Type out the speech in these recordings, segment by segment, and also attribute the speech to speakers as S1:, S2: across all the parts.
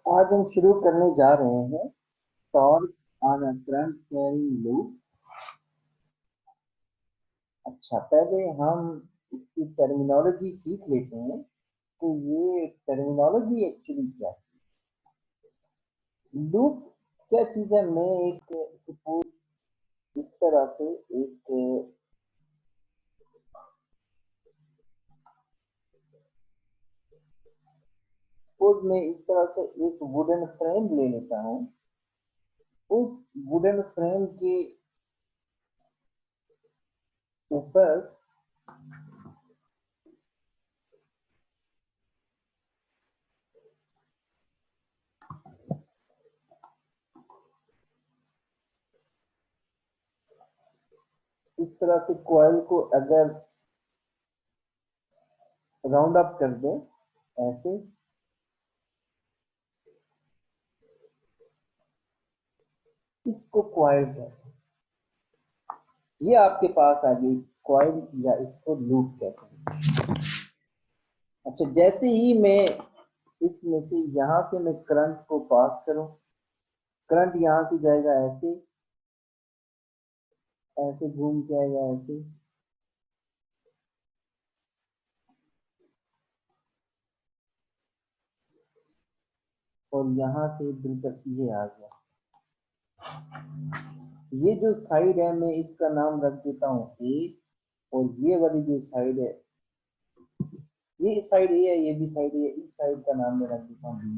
S1: आज हम शुरू करने जा रहे हैं torque on a current carrying loop. अच्छा, पहले हम इसकी टर्मिनोलॉजी सीख लेते हैं कि ये टर्मिनोलॉजी एक्चुअली क्या है। लूप क्या चीज है? मैं एक सपोज इस तरह से एक सपोज मैं इस तरह से एक वुडन फ्रेम ले लेता हूँ। उस वुडन फ्रेम के ऊपर इस तरह से कॉइल को अगर राउंड अप कर दें ऐसे, इसको कॉइल कहते हैं। ये आपके पास आ गई कॉइल या इसको लूप कहते हैं। अच्छा, जैसे ही मैं इसमें से यहां से मैं करंट को पास करूं, करंट यहां से जाएगा ऐसे, ऐसे घूम के आएगा ऐसे, और यहां से बिल्कुल ये आ गया। ये जो साइड है मैं इसका नाम रख देता हूं ए, और ये वाली जो साइड है, ये साइड ए है, ये भी साइड ए, इस साइड का नाम मैं रख देता हूं बी।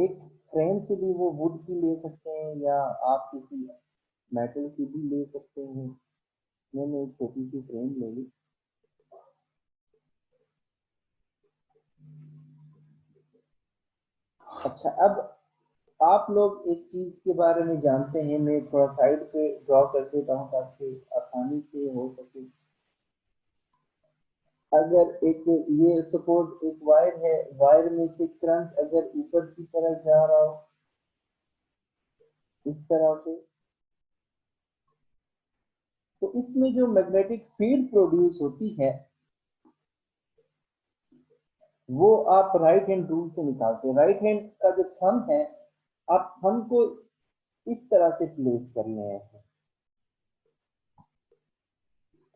S1: एक फ्रेम से भी वो वुड की ले सकते हैं या आप किसी मेटल की भी ले सकते हैं। मैंने एक छोटी सी फ्रेम ले ली। अच्छा, अब आप लोग एक चीज के बारे में जानते हैं, मैं थोड़ा साइड पे ड्रॉ कर देता हूँ ताकि आसानी से हो सके। अगर एक ये सपोज एक वायर है, वायर में से करंट अगर ऊपर की तरफ जा रहा हो इस तरह से, तो इसमें जो मैग्नेटिक फील्ड प्रोड्यूस होती है वो आप राइट हैंड रूल से निकालते हैं। राइट हैंड का जो थंब है, आप थंब को इस तरह से प्लेस कर लें ऐसे,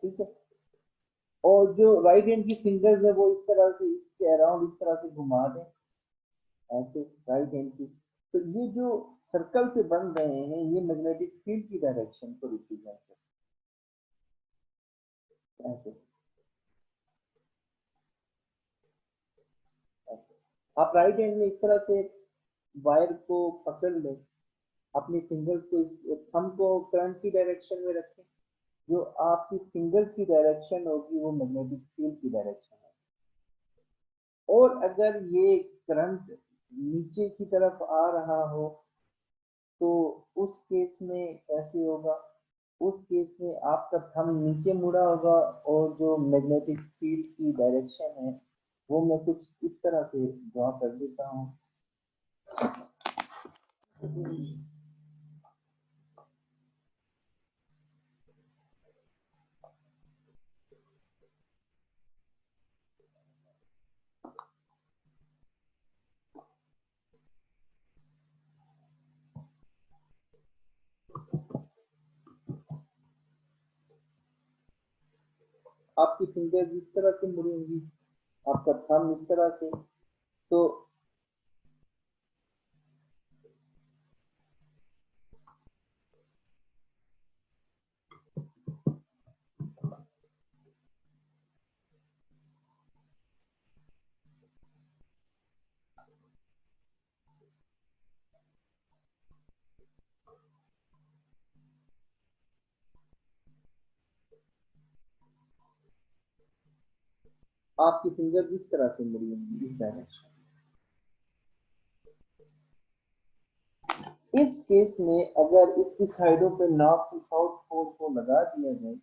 S1: ठीक है। और जो राइट हैंड की फिंगर्स है वो इस तरह से इसके अराउंड इस तरह से घुमा दें ऐसे, राइट हैंड की। तो ये जो सर्कल से बन रहे हैं ये मैग्नेटिक फील्ड की डायरेक्शन को रिप्रेजेंट करते हैं ऐसे, ऐसे। आप राइट हैंड में इस तरह से वायर को पकड़ लें, अपनी फिंगर्स को इस थंब को करंट की डायरेक्शन में रखें। जो आपकी फिंगर्स की डायरेक्शन होगी वो मैग्नेटिक फील्ड की डायरेक्शन है। और अगर ये करंट नीचे की तरफ आ रहा हो तो उस केस में कैसे होगा? उस केस में आपका थंब नीचे मुड़ा होगा और जो मैग्नेटिक फील्ड की डायरेक्शन है वो मैं कुछ इस तरह से ड्रॉ कर देता हूँ। आपकी फिंगर्स इस तरह से मुड़ेंगी, आपका थंब इस तरह से। तो आपकी फिंगर्स इस तरह से मुड़ेंगी इस डायरेक्शन। इस केस में अगर इसकी साइडों पे नॉर्थ टू साउथ पोल को लगा दिया जाए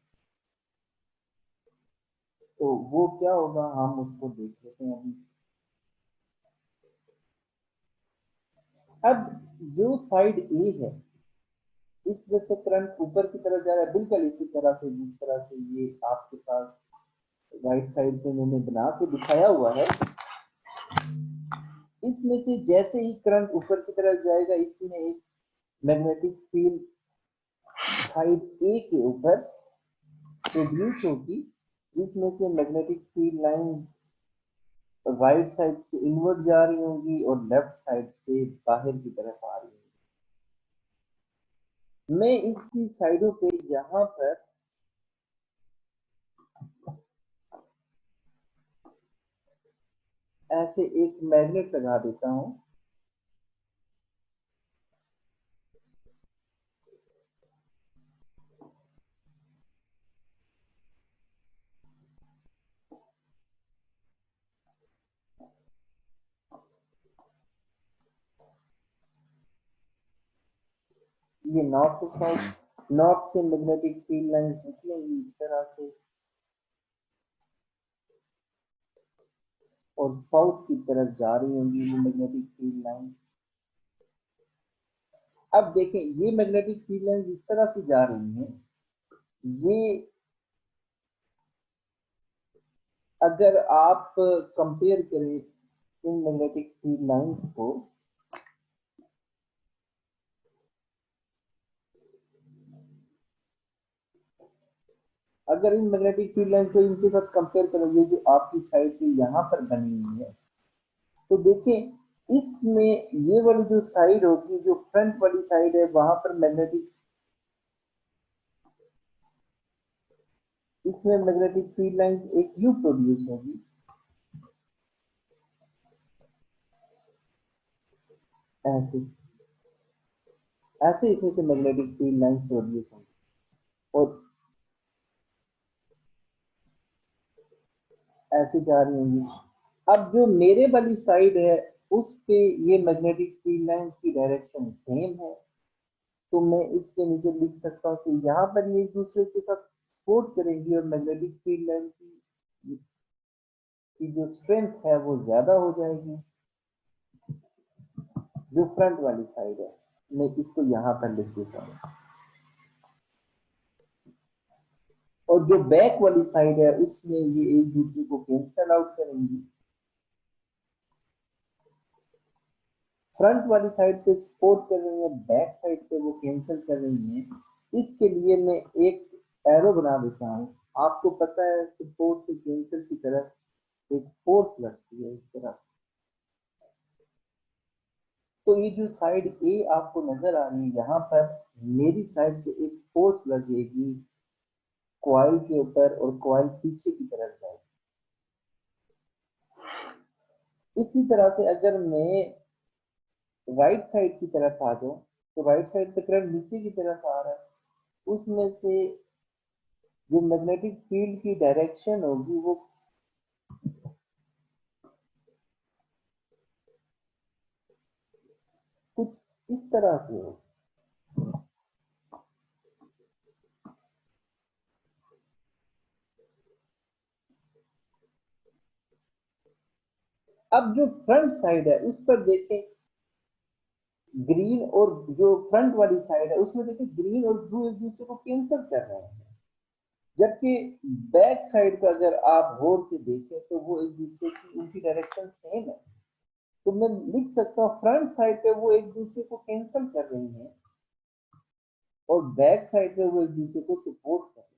S1: तो वो क्या होगा, हम उसको देख लेते हैं अभी। अब जो साइड ए है इस वजह से करंट ऊपर की तरफ जा रहा है, बिल्कुल इसी तरह से जिस तरह से ये आपके पास राइट साइड पे मैंने बना के दिखाया हुआ है। इसमें से जैसे ही करंट ऊपर की तरफ जाएगा, इसमें एक मैग्नेटिक फील्ड साइड ए के ऊपर प्रोड्यूस होगी, जिसमें से magnetic field lines right side से इनवर्ड जा रही होंगी और लेफ्ट साइड से बाहर की तरफ आ रही होंगी। मैं इसकी साइडों पे यहां पर ऐसे एक मैग्नेट लगा देता हूं। ये नॉर्थ टू साउथ, नॉर्थ से मैग्नेटिक फील्ड लाइंस निकलेंगी इस तरह से और साउथ की तरफ जा रही होंगी वो मैग्नेटिक फील्ड लाइंस। अब देखें, ये मैग्नेटिक फील्ड लाइंस इस तरह से जा रही हैं। ये अगर आप कंपेयर करें इन मैग्नेटिक फील्ड लाइंस को, अगर इन मैग्नेटिक फील्ड लाइंस को इनके साथ कंपेयर करेंगे जो आपकी साइड पे यहाँ पर बनी हुई है, तो देखें इसमें ये वाली जो साइड होगी, जो फ्रंट वाली साइड है, वहां पर मैग्नेटिक, इसमें मैग्नेटिक फील्ड लाइंस एक यू प्रोड्यूस होगी, ऐसे ऐसे इसमें से मैग्नेटिक फील्ड लाइंस प्रोड्यूस होंगी और ऐसे जा रही होंगी। अब जो मेरे वाली साइड है उस पे ये मैग्नेटिक फील्ड लाइंस की डायरेक्शन सेम है, तो मैं इसके नीचे लिख सकता हूँ कि यहाँ पर ये एक दूसरे के साथ सपोर्ट करेंगी और मैग्नेटिक फील्ड लाइन की जो स्ट्रेंथ है वो ज्यादा हो जाएगी। जो फ्रंट वाली साइड है, मैं इसको यहाँ पर लिख देता हूँ, और जो बैक वाली साइड है उसमें ये एक दूसरे को कैंसल आउट करेंगी। फ्रंट वाली साइड पे सपोर्ट कर रही है, बैक साइड पे वो कैंसिल कर रही है। इसके लिए मैं एक एरो बना देता हूँ। आपको पता है सपोर्ट से कैंसिल की तरफ एक फोर्स लगती है इस तरह। तो ये जो साइड ए आपको नजर आ रही है, यहाँ पर मेरी साइड से एक फोर्स लगेगी कॉइल के ऊपर और कॉइल पीछे की तरफ जाएगी। इसी तरह से अगर मैं राइट साइड की तरफ आ जाऊं, तो राइट साइड पे करंट नीचे की तरफ आ रहा है, उसमें से जो मैग्नेटिक फील्ड की डायरेक्शन होगी वो कुछ इस तरह से होगी। अब जो फ्रंट साइड है उस पर देखें, ग्रीन और जो फ्रंट वाली साइड है उसमें देखें ग्रीन और ब्लू एक दूसरे को कैंसिल कर रहे हैं, जबकि बैक साइड पर अगर आप गौर से देखें तो वो एक दूसरे की उनकी डायरेक्शन सेम है। तो मैं लिख सकता हूँ फ्रंट साइड पे वो एक दूसरे को कैंसिल कर रही हैं और बैक साइड पे वो एक दूसरे को सपोर्ट कर रही है।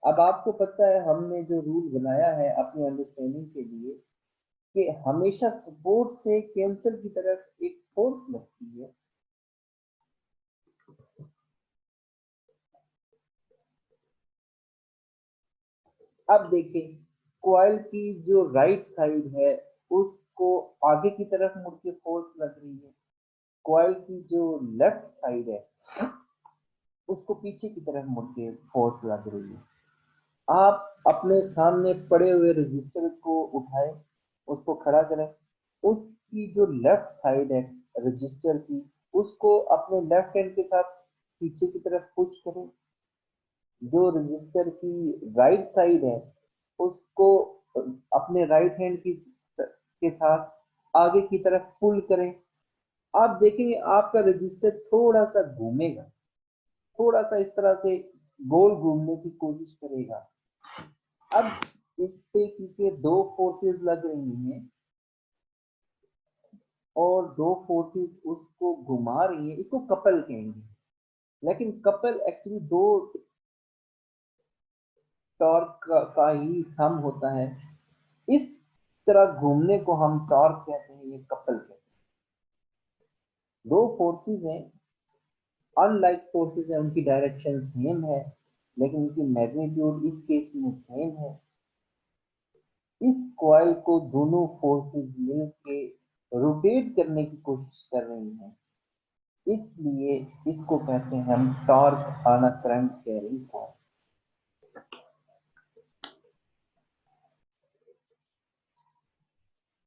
S1: अब आपको पता है हमने जो रूल बनाया है अपनी अंडरस्टैंडिंग के लिए कि हमेशा सपोर्ट से कैंसिल की तरफ एक फोर्स लगती है। अब देखें, कॉइल की जो राइट साइड है उसको आगे की तरफ मुड़ के फोर्स लग रही है, कॉइल की जो लेफ्ट साइड है उसको पीछे की तरफ मुड़ के फोर्स लग रही है। आप अपने सामने पड़े हुए रजिस्टर को उठाएं, उसको खड़ा करें, उसकी जो लेफ्ट साइड है रजिस्टर की, उसको अपने लेफ्ट हैंड के साथ पीछे की तरफ पुश करें। जो रजिस्टर की राइट साइड है उसको अपने राइट हैंड की के साथ आगे की तरफ पुल करें। आप देखेंगे आपका रजिस्टर थोड़ा सा घूमेगा, थोड़ा सा इस तरह से गोल घूमने की कोशिश करेगा। अब इस पे क्योंकि दो फोर्सेस लग रही हैं और दो फोर्सेस उसको घुमा रही हैं, इसको कपल कहेंगे। लेकिन कपल एक्चुअली दो टॉर्क का ही सम होता है। इस तरह घूमने को हम टॉर्क कहते हैं, ये कपल कहते हैं। दो फोर्सेस हैं, अनलाइक फोर्सेस हैं, उनकी डायरेक्शन सेम है लेकिन उनकी मैग्नीट्यूड इस केस में सेम है। इस कॉइल को दोनों फोर्सेस मिलके रोटेट करने की कोशिश कर रही हैं, इसलिए इसको कहते हैं हम torque on a current carrying coil.